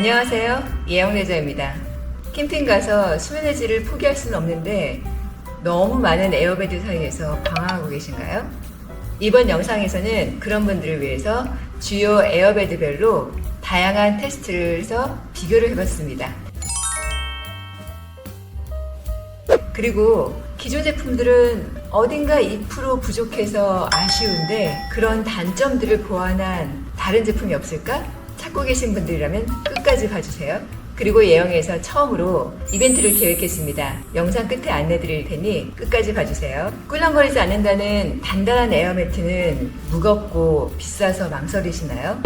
안녕하세요. 예영래자입니다. 캠핑 가서 수면의 질을 포기할 수는 없는데 너무 많은 에어베드 사이에서 방황하고 계신가요? 이번 영상에서는 그런 분들을 위해서 주요 에어베드별로 다양한 테스트를 해서 비교를 해봤습니다. 그리고 기존 제품들은 어딘가 2% 부족해서 아쉬운데 그런 단점들을 보완한 다른 제품이 없을까? 찾고 계신 분들이라면 끝까지 봐주세요. 그리고 예영에서 처음으로 이벤트를 기획했습니다. 영상 끝에 안내 드릴 테니 끝까지 봐주세요. 꿀렁거리지 않는다는 단단한 에어매트는 무겁고 비싸서 망설이시나요?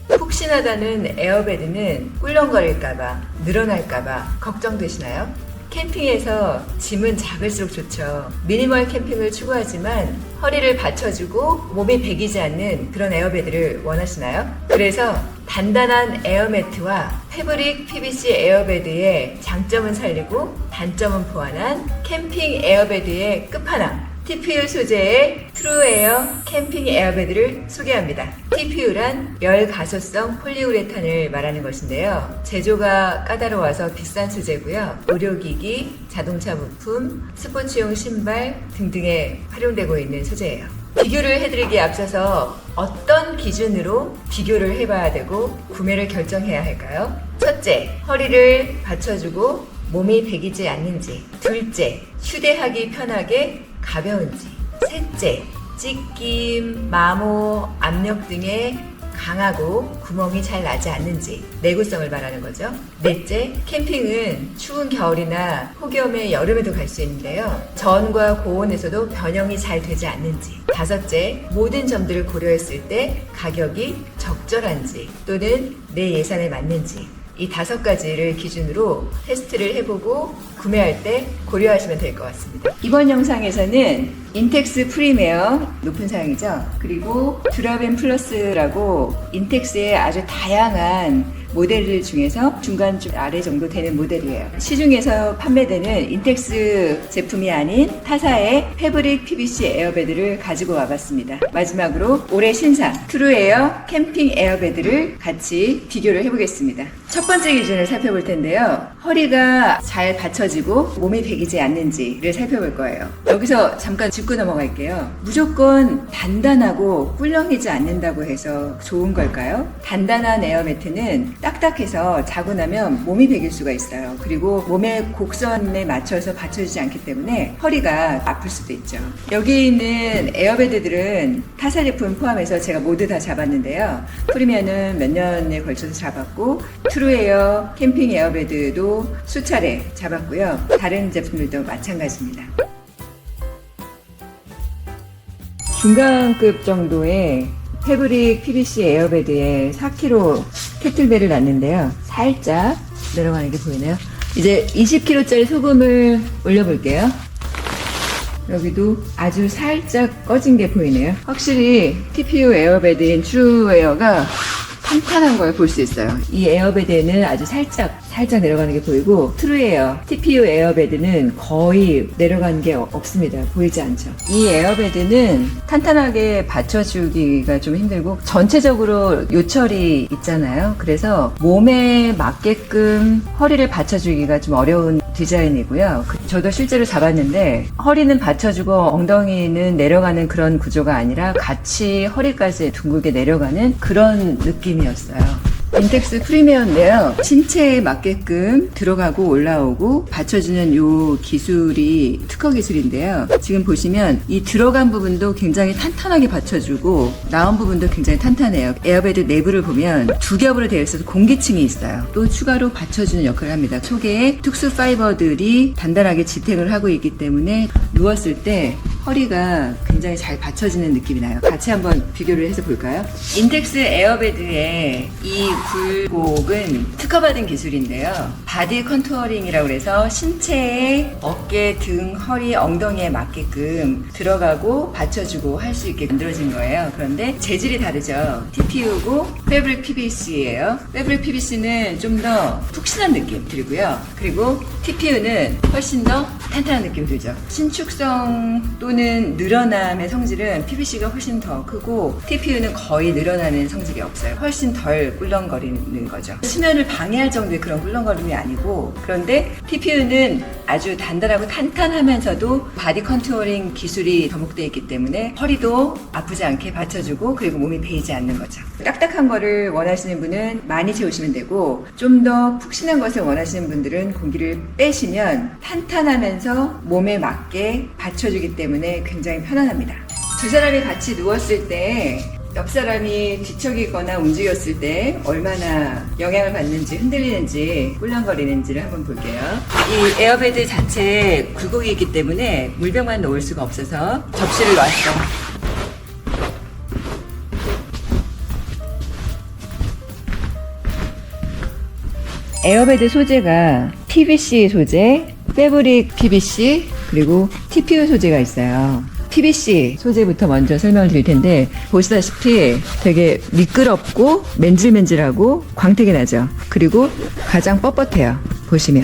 푹신하다는 에어베드는 꿀렁거릴까봐, 늘어날까봐 걱정되시나요? 캠핑에서 짐은 작을수록 좋죠. 미니멀 캠핑을 추구하지만 허리를 받쳐주고 몸이 베기지 않는 그런 에어베드를 원하시나요? 그래서 단단한 에어매트와 패브릭 PVC 에어베드의 장점은 살리고 단점은 보완한 캠핑 에어베드의 끝판왕 TPU 소재의 트루에어 캠핑 에어베드를 소개합니다. TPU란 열가소성 폴리우레탄을 말하는 것인데요. 제조가 까다로워서 비싼 소재고요. 의료기기, 자동차 부품, 스포츠용 신발 등등에 활용되고 있는 소재예요. 비교를 해드리기에 앞서서 어떤 기준으로 비교를 해봐야 되고 구매를 결정해야 할까요? 첫째, 허리를 받쳐주고 몸이 베기지 않는지. 둘째, 휴대하기 편하게 가벼운지. 셋째, 찢김, 마모, 압력 등의 강하고 구멍이 잘 나지 않는지. 내구성을 말하는 거죠. 넷째, 캠핑은 추운 겨울이나 폭염의 여름에도 갈 수 있는데요. 저온과 고온에서도 변형이 잘 되지 않는지. 다섯째, 모든 점들을 고려했을 때 가격이 적절한지 또는 내 예산에 맞는지. 이 5가지를 기준으로 테스트를 해보고 구매할 때 고려하시면 될 것 같습니다. 이번 영상에서는 인텍스 프리메어 높은 사양이죠. 그리고 듀라벤 플러스라고 인텍스의 아주 다양한 모델들 중에서 중간 아래 정도 되는 모델이에요. 시중에서 판매되는 인텍스 제품이 아닌 타사의 패브릭 PVC 에어베드를 가지고 와봤습니다. 마지막으로 올해 신상 트루에어 캠핑 에어베드를 같이 비교를 해보겠습니다. 첫 번째 기준을 살펴볼 텐데요. 허리가 잘 받쳐지고 몸이 베기지 않는지를 살펴볼 거예요. 여기서 잠깐 짚고 넘어갈게요. 무조건 단단하고 꿀렁이지 않는다고 해서 좋은 걸까요? 단단한 에어매트는 딱딱해서 자고 나면 몸이 베길 수가 있어요. 그리고 몸의 곡선에 맞춰서 받쳐주지 않기 때문에 허리가 아플 수도 있죠. 여기 있는 에어베드들은 타사 제품 포함해서 제가 모두 다 잡았는데요. 프리미어는 몇 년에 걸쳐서 잡았고 트루에어 캠핑 에어베드도 수차례 잡았고요. 다른 제품들도 마찬가지입니다. 중간급 정도의 패브릭 PVC 에어베드에 4kg 캐틀벨을 놨는데요. 살짝 내려가는 게 보이네요. 이제 20kg짜리 소금을 올려볼게요. 여기도 아주 살짝 꺼진 게 보이네요. 확실히 TPU 에어베드인 트루에어가 탄탄한 걸 볼 수 있어요. 이 에어베드에는 아주 살짝 내려가는 게 보이고 트루에어 TPU 에어베드는 거의 내려가는 게 없습니다. 보이지 않죠. 이 에어베드는 탄탄하게 받쳐주기가 좀 힘들고 전체적으로 요철이 있잖아요. 그래서 몸에 맞게끔 허리를 받쳐주기가 좀 어려운 디자인이고요. 저도 실제로 잡았는데 허리는 받쳐주고 엉덩이는 내려가는 그런 구조가 아니라 같이 허리까지 둥글게 내려가는 그런 느낌이었어요. 인텍스 프리미어인데요. 신체에 맞게끔 들어가고 올라오고 받쳐주는 요 기술이 특허 기술인데요. 지금 보시면 이 들어간 부분도 굉장히 탄탄하게 받쳐주고 나온 부분도 굉장히 탄탄해요. 에어베드 내부를 보면 두 겹으로 되어 있어서 공기층이 있어요. 또 추가로 받쳐주는 역할을 합니다. 속에 특수 파이버들이 단단하게 지탱을 하고 있기 때문에 누웠을 때 허리가 굉장히 잘 받쳐지는 느낌이 나요. 같이 한번 비교를 해서 볼까요? 인텍스 에어베드의 이 굴곡은 특허받은 기술인데요. 바디 컨투어링이라고 해서 신체의 어깨, 등, 허리, 엉덩이에 맞게끔 들어가고 받쳐주고 할 수 있게 만들어진 거예요. 그런데 재질이 다르죠. TPU고 패브릭 PVC예요. 패브릭 PVC는 좀 더 푹신한 느낌 들고요. 그리고 TPU는 훨씬 더 탄탄한 느낌 들죠. 신축성 또는 늘어남의 성질은 PVC가 훨씬 더 크고 TPU는 거의 늘어나는 성질이 없어요. 훨씬 덜 꿀렁거리는 거죠. 수면을 방해할 정도의 그런 꿀렁거림이 아니고, 그런데 TPU는 아주 단단하고 탄탄하면서도 바디 컨투어링 기술이 접목되어 있기 때문에 허리도 아프지 않게 받쳐주고, 그리고 몸이 베이지 않는 거죠. 딱딱한 거를 원하시는 분은 많이 채우시면 되고, 좀 더 푹신한 것을 원하시는 분들은 공기를 빼시면 탄탄하면서 몸에 맞게 받쳐주기 때문에 굉장히 편안합니다. 두 사람이 같이 누웠을 때 옆 사람이 뒤척이거나 움직였을 때 얼마나 영향을 받는지, 흔들리는지, 꿀렁거리는지를 한번 볼게요. 이 에어베드 자체에 굴곡이 있기 때문에 물병만 놓을 수가 없어서 접시를 놨어. 에어베드 소재가 PVC 소재, 패브릭 PVC, 그리고 TPU 소재가 있어요. PVC 소재부터 먼저 설명을 드릴 텐데, 보시다시피 되게 미끄럽고 맨질맨질하고 광택이 나죠. 그리고 가장 뻣뻣해요. 보시면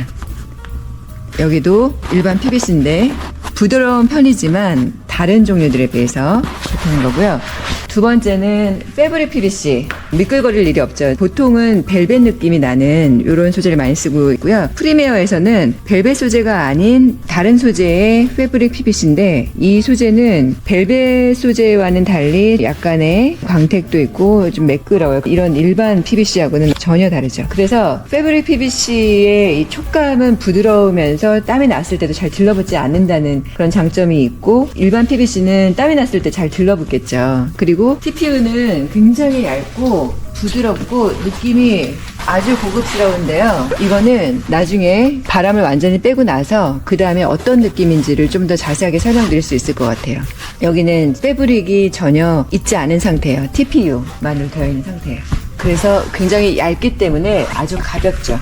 여기도 일반 PVC인데 부드러운 편이지만 다른 종류들에 비해서 그렇다는 거고요. 두 번째는 패브릭 PVC. 미끌거릴 일이 없죠. 보통은 벨벳 느낌이 나는 이런 소재를 많이 쓰고 있고요. 프리메어에서는 벨벳 소재가 아닌 다른 소재의 패브릭 PVC인데, 이 소재는 벨벳 소재와는 달리 약간의 광택도 있고 좀 매끄러워요. 이런 일반 PVC하고는 전혀 다르죠. 그래서 패브릭 PVC의 이 촉감은 부드러우면서 땀이 났을 때도 잘 들러붙지 않는다는 그런 장점이 있고, 일반 PVC는 땀이 났을 때 잘 들러붙겠죠. 그리고 TPU는 굉장히 얇고 부드럽고 느낌이 아주 고급스러운데요. 이거는 나중에 바람을 완전히 빼고 나서 그 다음에 어떤 느낌인지를 좀 더 자세하게 설명드릴 수 있을 것 같아요. 여기는 패브릭이 전혀 있지 않은 상태예요. TPU만으로 되어 있는 상태예요. 그래서 굉장히 얇기 때문에 아주 가볍죠.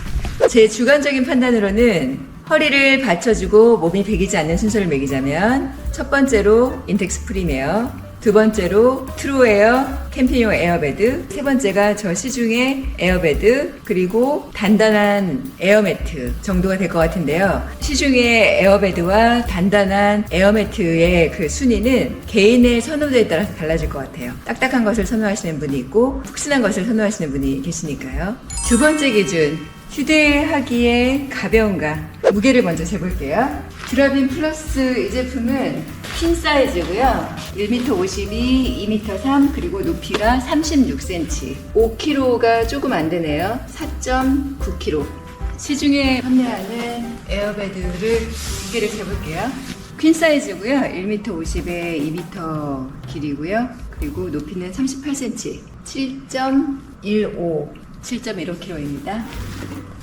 제 주관적인 판단으로는 허리를 받쳐주고 몸이 베기지 않는 순서를 매기자면, 첫 번째로 인텍스 프리메어, 두 번째로 트루에어 캠핑용 에어베드, 세 번째가 저 시중의 에어베드, 그리고 단단한 에어매트 정도가 될 것 같은데요. 시중의 에어베드와 단단한 에어매트의 그 순위는 개인의 선호도에 따라서 달라질 것 같아요. 딱딱한 것을 선호하시는 분이 있고 푹신한 것을 선호하시는 분이 계시니까요. 두 번째 기준, 휴대하기에 가벼운가. 무게를 먼저 재볼게요. 드라빈 플러스 이 제품은 퀸 사이즈고요. 1m 52, 2m 3, 그리고 높이가 36cm. 5kg가 조금 안 되네요. 4.9kg. 시중에 판매하는 에어베드를 무게를 재볼게요. 퀸 사이즈고요. 1m 50에 2m 길이고요. 그리고 높이는 38cm. 7.15, 7.15kg입니다.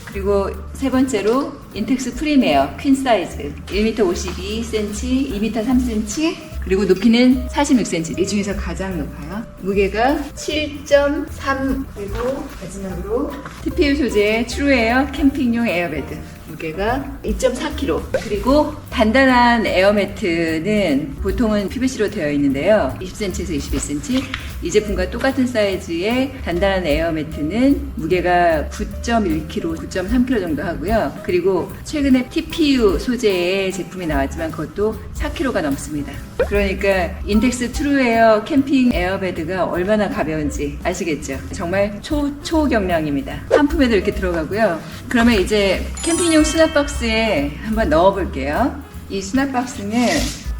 그리고 세 번째로 인텍스 프리메어 퀸 사이즈 1m 52cm, 2m 3cm, 그리고 높이는 46cm. 이 중에서 가장 높아요. 무게가 7.3. 그리고 마지막으로 TPU 소재의 트루에어 캠핑용 에어베드. 무게가 2.4kg. 그리고 단단한 에어매트는 보통은 PVC로 되어 있는데요. 20cm에서 21cm. 이 제품과 똑같은 사이즈의 단단한 에어매트는 무게가 9.1kg, 9.3kg 정도 하고요. 그리고 최근에 TPU 소재의 제품이 나왔지만 그것도 4kg가 넘습니다. 그러니까 인텍스 트루에어 캠핑 에어베드가 얼마나 가벼운지 아시겠죠? 정말 초경량입니다. 한품에도 이렇게 들어가고요. 그러면 이제 캠핑용 수납박스에 한번 넣어볼게요. 이 수납박스는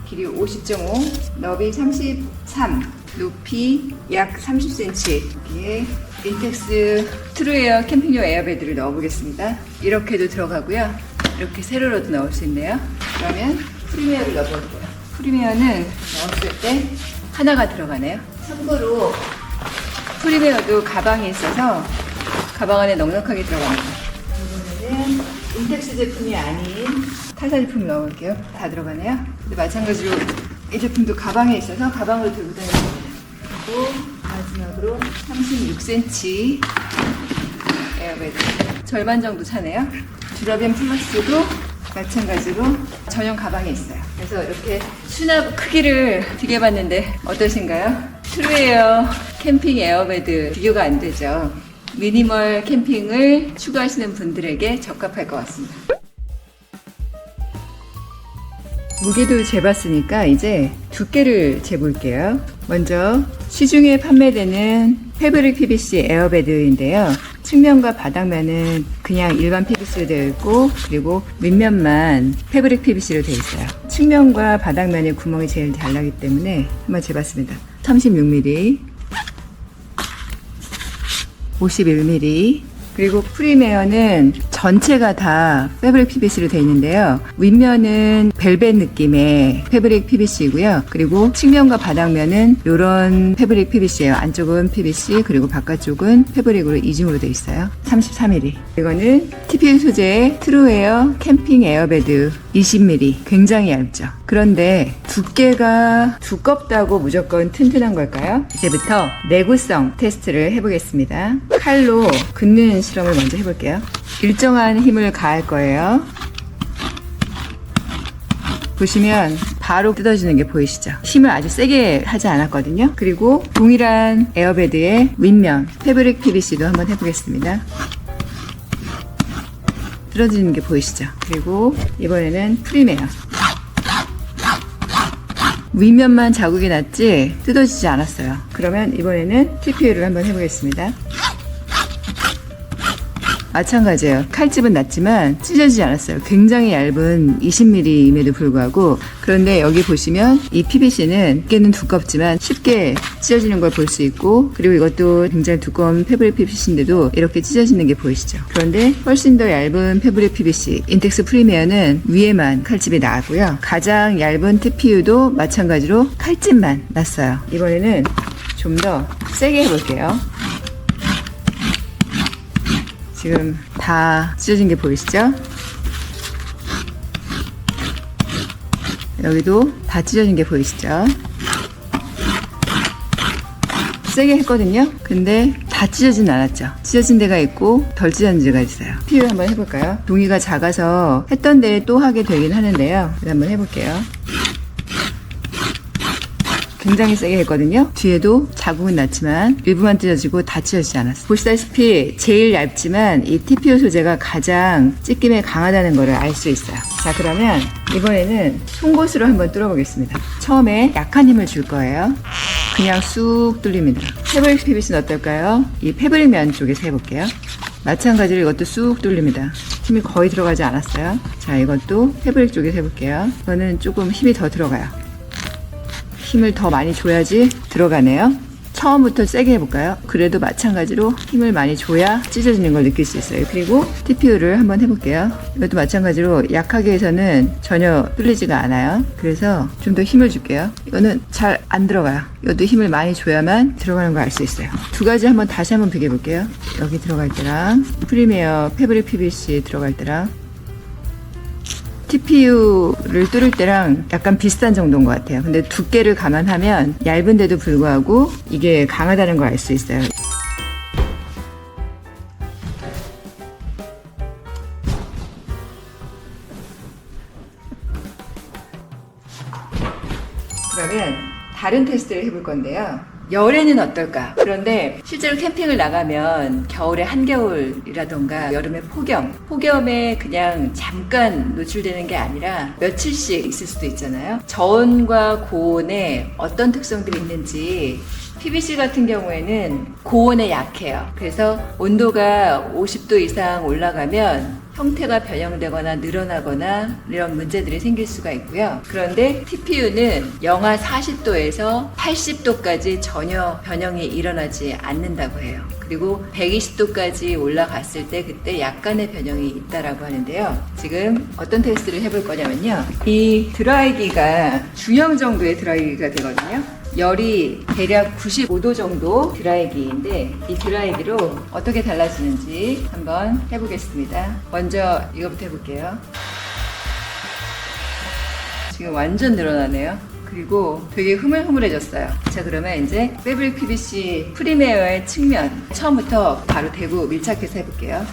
길이 50.5, 너비 33, 높이 약 30cm. 여기에 인텍스 트루에어 캠핑용 에어베드를 넣어보겠습니다. 이렇게도 들어가고요. 이렇게 세로로도 넣을 수 있네요. 그러면 프리메어를 넣어볼게요. 프리메어는 넣었을 때 하나가 들어가네요. 참고로 프리메어도 가방이 있어서 가방 안에 넉넉하게 들어갑니다. 이번에는 인텍스 제품이 아닌 타사 제품 넣어볼게요. 다 들어가네요. 근데 마찬가지로 이 제품도 가방에 있어서 가방으로 들고 다니는 겁니다. 그리고 마지막으로 36cm 에어베드 절반 정도 차네요. 듀라벤 플러스도 마찬가지로 전용 가방에 있어요. 그래서 이렇게 수납 크기를 비교해봤는데 어떠신가요? 트루에어 캠핑 에어베드 비교가 안 되죠. 미니멀 캠핑을 추구하시는 분들에게 적합할 것 같습니다. 무게도 재봤으니까 이제 두께를 재볼게요. 먼저 시중에 판매되는 패브릭 PVC 에어베드인데요. 측면과 바닥면은 그냥 일반 PVC로 되어 있고, 그리고 윗면만 패브릭 PVC로 되어 있어요. 측면과 바닥면의 구멍이 제일 잘 나기 때문에 한번 재봤습니다. 36mm, 51mm, 그리고 프리메어는 전체가 다 패브릭 PVC로 되어 있는데요. 윗면은 벨벳 느낌의 패브릭 PVC이고요. 그리고 측면과 바닥면은 이런 패브릭 PVC예요. 안쪽은 PVC, 그리고 바깥쪽은 패브릭으로 이중으로 되어 있어요. 33mm. 이거는 TPU 소재의 트루에어 캠핑 에어베드 20mm. 굉장히 얇죠. 그런데 두께가 두껍다고 무조건 튼튼한 걸까요? 이제부터 내구성 테스트를 해보겠습니다. 칼로 긋는 실험을 먼저 해볼게요. 일정한 힘을 가할 거예요. 보시면 바로 뜯어지는 게 보이시죠? 힘을 아주 세게 하지 않았거든요. 그리고 동일한 에어베드의 윗면 패브릭 PVC도 한번 해보겠습니다. 뜯어지는 게 보이시죠? 그리고 이번에는 프리메어. 윗면만 자국이 났지 뜯어지지 않았어요. 그러면 이번에는 TPU를 한번 해보겠습니다. 마찬가지예요. 칼집은 났지만 찢어지지 않았어요. 굉장히 얇은 20mm임에도 불구하고. 그런데 여기 보시면 이 PVC는 두께는 두껍지만 쉽게 찢어지는 걸 볼 수 있고, 그리고 이것도 굉장히 두꺼운 패브릭 PVC인데도 이렇게 찢어지는 게 보이시죠. 그런데 훨씬 더 얇은 패브릭 PVC 인텍스 프리메어는 위에만 칼집이 나고요. 가장 얇은 TPU도 마찬가지로 칼집만 났어요. 이번에는 좀 더 세게 해볼게요. 지금 다 찢어진 게 보이시죠? 여기도 다 찢어진 게 보이시죠? 세게 했거든요? 근데 다 찢어진 않았죠? 찢어진 데가 있고 덜 찢어진 데가 있어요. TPU 한번 해볼까요? 동이가 작아서 했던 데에 또 하게 되긴 하는데요. 한번 해볼게요. 굉장히 세게 했거든요. 뒤에도 자국은 났지만 일부만 찢어지고 다 찢어지지 않았어요. 보시다시피 제일 얇지만 이 TPU 소재가 가장 찢김에 강하다는 것을 알 수 있어요. 자, 그러면 이번에는 송곳으로 한번 뚫어보겠습니다. 처음에 약한 힘을 줄 거예요. 그냥 쑥 뚫립니다. 패브릭 PVC는 어떨까요? 이 패브릭 면 쪽에서 해볼게요. 마찬가지로 이것도 쑥 뚫립니다. 힘이 거의 들어가지 않았어요. 자, 이것도 패브릭 쪽에서 해볼게요. 이거는 조금 힘이 더 들어가요. 힘을 더 많이 줘야지 들어가네요. 처음부터 세게 해볼까요? 그래도 마찬가지로 힘을 많이 줘야 찢어지는 걸 느낄 수 있어요. 그리고 TPU를 한번 해볼게요. 이것도 마찬가지로 약하게 해서는 전혀 뚫리지가 않아요. 그래서 좀 더 힘을 줄게요. 이거는 잘 안 들어가요. 이것도 힘을 많이 줘야만 들어가는 걸 알 수 있어요. 두 가지 다시 한번 비교해볼게요. 여기 들어갈 때랑 프리메어 패브릭 PVC 들어갈 때랑 TPU를 뚫을 때랑 약간 비슷한 정도인 것 같아요. 근데 두께를 감안하면 얇은데도 불구하고 이게 강하다는 걸 알 수 있어요. 그러면 다른 테스트를 해볼 건데요. 열에는 어떨까? 그런데 실제로 캠핑을 나가면 겨울에 한겨울이라던가 여름에 폭염에 그냥 잠깐 노출되는 게 아니라 며칠씩 있을 수도 있잖아요. 저온과 고온에 어떤 특성들이 있는지 PVC 같은 경우에는 고온에 약해요. 그래서 온도가 50도 이상 올라가면 형태가 변형되거나 늘어나거나 이런 문제들이 생길 수가 있고요. 그런데 TPU는 영하 40도에서 80도까지 전혀 변형이 일어나지 않는다고 해요. 그리고 120도까지 올라갔을 때 그때 약간의 변형이 있다라고 하는데요. 지금 어떤 테스트를 해볼 거냐면요. 이 드라이기가 중형 정도의 드라이기가 되거든요. 열이 대략 95도 정도 드라이기인데 이 드라이기로 어떻게 달라지는지 한번 해보겠습니다. 먼저 이거부터 해볼게요. 지금 완전 늘어나네요. 그리고 되게 흐물흐물해졌어요. 자, 그러면 이제 패브릭 PVC 프리미어의 측면 처음부터 바로 대고 밀착해서 해볼게요.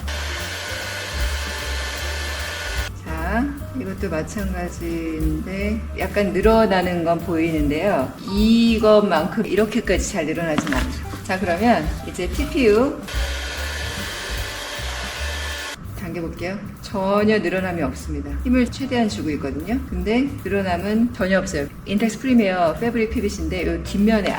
자, 이것도 마찬가지인데 약간 늘어나는 건 보이는데요. 이것만큼 이렇게까지 잘 늘어나진 않죠. 자, 그러면 이제 TPU 당겨볼게요. 전혀 늘어남이 없습니다. 힘을 최대한 주고 있거든요. 근데 늘어남은 전혀 없어요. 인텍스 프리미어 패브릭 PVC인데 이 뒷면에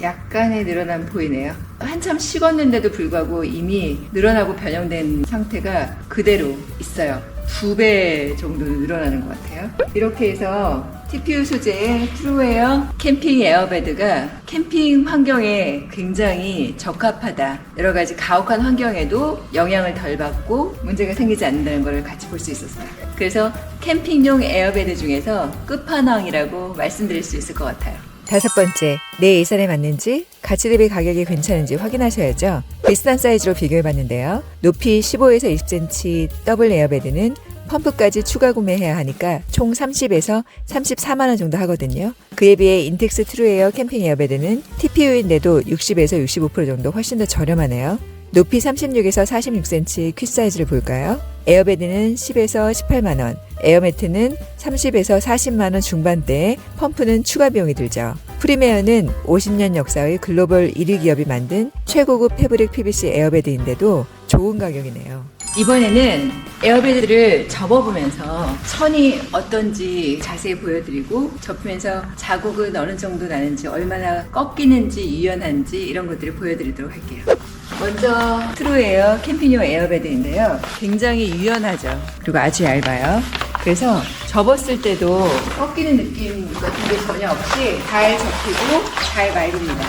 약간의 늘어남 보이네요. 한참 식었는데도 불구하고 이미 늘어나고 변형된 상태가 그대로 있어요. 2배 정도 늘어나는 것 같아요. 이렇게 해서 TPU 소재의 트루웨어 캠핑 에어베드가 캠핑 환경에 굉장히 적합하다. 여러 가지 가혹한 환경에도 영향을 덜 받고 문제가 생기지 않는다는 걸 같이 볼 수 있었어요. 그래서 캠핑용 에어베드 중에서 끝판왕이라고 말씀드릴 수 있을 것 같아요. 5번째, 내 예산에 맞는지 가치 대비 가격이 괜찮은지 확인하셔야죠. 비슷한 사이즈로 비교해봤는데요. 높이 15에서 20cm 더블 에어베드는 펌프까지 추가 구매해야 하니까 총 30에서 34만원 정도 하거든요. 그에 비해 인텍스 트루에어 캠핑 에어베드는 TPU인데도 60에서 65% 정도 훨씬 더 저렴하네요. 높이 36에서 46cm 퀴 사이즈를 볼까요? 에어베드는 10에서 18만원, 에어매트는 30에서 40만원 중반대에 펌프는 추가 비용이 들죠. 프리메어는 50년 역사의 글로벌 1위 기업이 만든 최고급 패브릭 PVC 에어베드인데도 좋은 가격이네요. 이번에는 에어베드를 접어보면서 선이 어떤지 자세히 보여드리고 접으면서 자국은 어느 정도 나는지 얼마나 꺾이는지 유연한지 이런 것들을 보여드리도록 할게요. 먼저 트루에어 캠핑용 에어베드인데요. 굉장히 유연하죠. 그리고 아주 얇아요. 그래서 접었을 때도 꺾이는 느낌 같은 게 전혀 없이 잘 접히고 잘 맑습니다.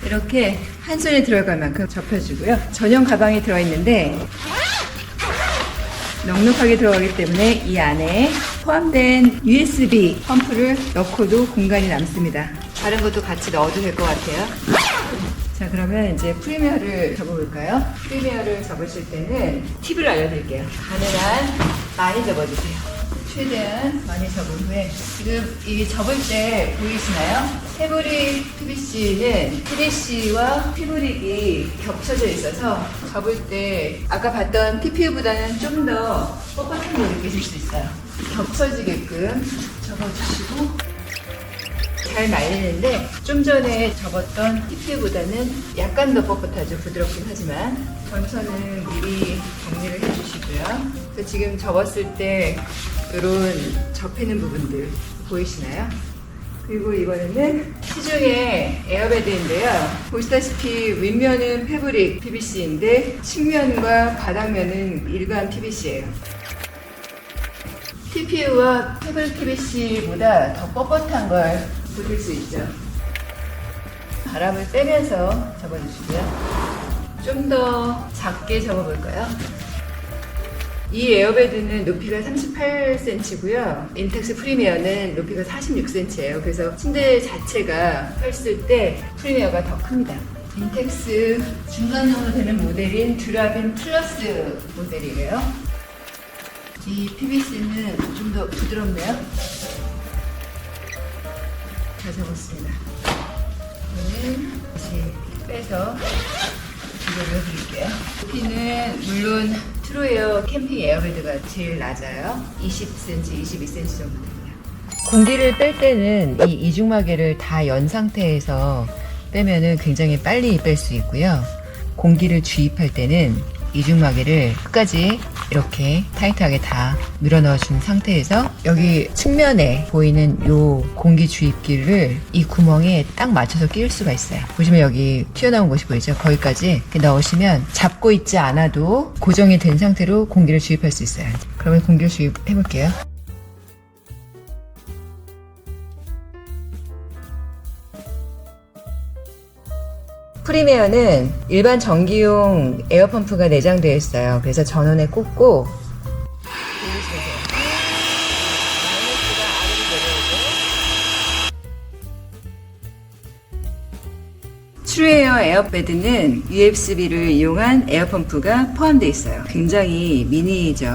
이렇게 한 손에 들어갈 만큼 접혀주고요. 전용 가방이 들어있는데 넉넉하게 들어가기 때문에 이 안에 포함된 USB 펌프를 넣고도 공간이 남습니다. 다른 것도 같이 넣어도 될 것 같아요. 자, 그러면 이제 프리미어를 접어볼까요? 프리미어를 접으실 때는 팁을 알려드릴게요. 가능한 많이 접어주세요. 최대한 많이 접은 후에 지금 이 접을 때 보이시나요? 패브릭 PVC는 PVC와 패브릭이 겹쳐져 있어서 접을 때 아까 봤던 TPU보다는 좀 더 뻣뻣한 걸 느끼실 수 있어요. 겹쳐지게끔 접어주시고 잘 말리는데 좀 전에 접었던 TPU보다는 약간 더 뻣뻣하죠. 부드럽긴 하지만 전선은 미리 정리를 해주시고요. 그래서 지금 접었을 때 이런 접히는 부분들 보이시나요? 그리고 이거는 시중의 에어베드인데요. 보시다시피 윗면은 패브릭 PVC인데 측면과 바닥면은 일반 PVC예요. TPU와 패브릭 PVC보다 더 뻣뻣한 걸 보실 수 있죠. 바람을 빼면서 접어주시고요. 좀 더 작게 접어볼까요? 이 에어베드는 높이가 38cm고요. 인텍스 프리미어는 높이가 46cm예요. 그래서 침대 자체가 펼칠 때 프리미어가 더 큽니다. 인텍스 중간 정도 되는 모델인 드라빈 플러스 모델이에요. 이 PVC는 좀 더 부드럽네요. 잘 접었습니다. 이거는 다시 빼서 비교를 해드릴게요. 높이는 물론 트루에어 캠핑 에어베드가 제일 낮아요. 20cm, 22cm 정도 됩니다. 공기를 뺄 때는 이 이중마개를 다 연 상태에서 빼면은 굉장히 빨리 뺄 수 있고요. 공기를 주입할 때는 이중마개를 끝까지 이렇게 타이트하게 다 밀어넣어 준 상태에서 여기 측면에 보이는 요 공기 주입기를 이 구멍에 딱 맞춰서 끼울 수가 있어요. 보시면 여기 튀어나온 곳이 보이죠? 거기까지 이렇게 넣으시면 잡고 있지 않아도 고정이 된 상태로 공기를 주입할 수 있어요. 그러면 공기를 주입해 볼게요. 프리메어는 일반 전기용 에어펌프가 내장되어 있어요. 그래서 전원에 꽂고 트루에어 에어베드는 USB를 이용한 에어펌프가 포함되어 있어요. 굉장히 미니죠.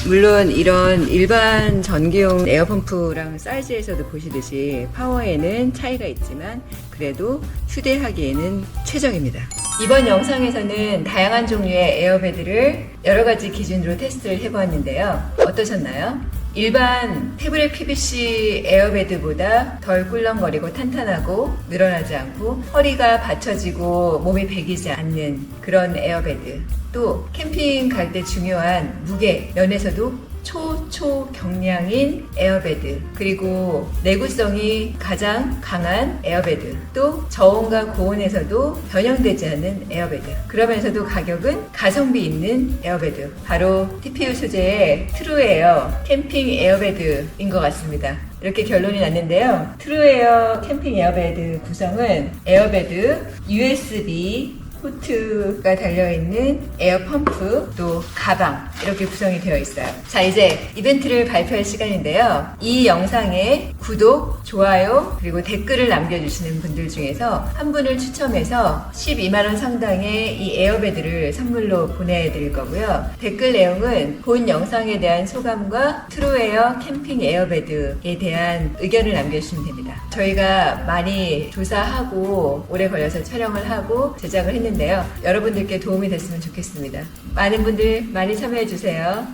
물론 이런 일반 전기용 에어펌프랑 사이즈에서도 보시듯이 파워에는 차이가 있지만 그래도 휴대하기에는 최적입니다. 이번 영상에서는 다양한 종류의 에어베드를 여러 가지 기준으로 테스트를 해보았는데요. 어떠셨나요? 일반 태블릿 PVC 에어베드보다 덜 꿀렁거리고 탄탄하고 늘어나지 않고 허리가 받쳐지고 몸이 베기지 않는 그런 에어베드, 또 캠핑 갈 때 중요한 무게 면에서도 초경량인 에어베드, 그리고 내구성이 가장 강한 에어베드, 또 저온과 고온에서도 변형되지 않는 에어베드, 그러면서도 가격은 가성비 있는 에어베드, 바로 TPU 소재의 트루에어 캠핑 에어베드인 것 같습니다. 이렇게 결론이 났는데요. 트루에어 캠핑 에어베드 구성은 에어베드, USB 포트가 달려있는 에어펌프, 또 가방, 이렇게 구성이 되어 있어요. 자, 이제 이벤트를 발표할 시간인데요. 이 영상에 구독, 좋아요, 그리고 댓글을 남겨주시는 분들 중에서 한 분을 추첨해서 12만원 상당의 이 에어베드를 선물로 보내드릴 거고요. 댓글 내용은 본 영상에 대한 소감과 트루에어 캠핑 에어베드에 대한 의견을 남겨주시면 됩니다. 저희가 많이 조사하고 오래 걸려서 촬영을 하고 제작을 했는데 여러분들께 도움이 됐으면 좋겠습니다. 많은 분들 많이 참여해 주세요.